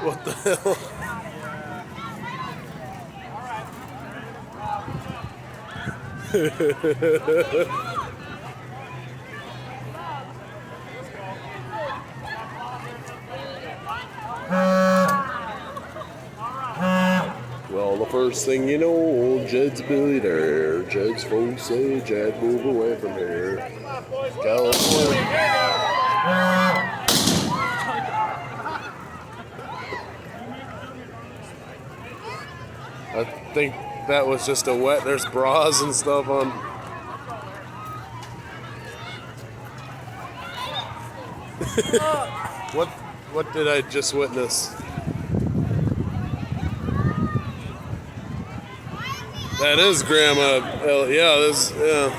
What the hell? Well, the first thing you know, old Jed's a billionaire. Jed's folks say, Jed, move away from here. California. I think that was just a wet. There's bras and stuff on. What did I just witness? That is Grandma. Yeah, yeah.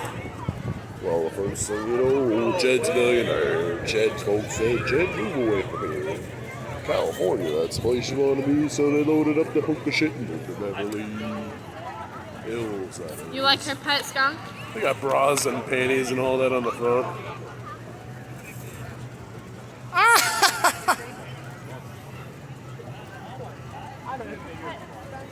Well, the first thing you know, Jed's a millionaire. Jed's folks say, Jed, move away from here. California, that's the place you want to be, so they loaded up the hook of shit and moved to Beverly Hills. You like her pet skunk? They got bras and panties and all that on the front.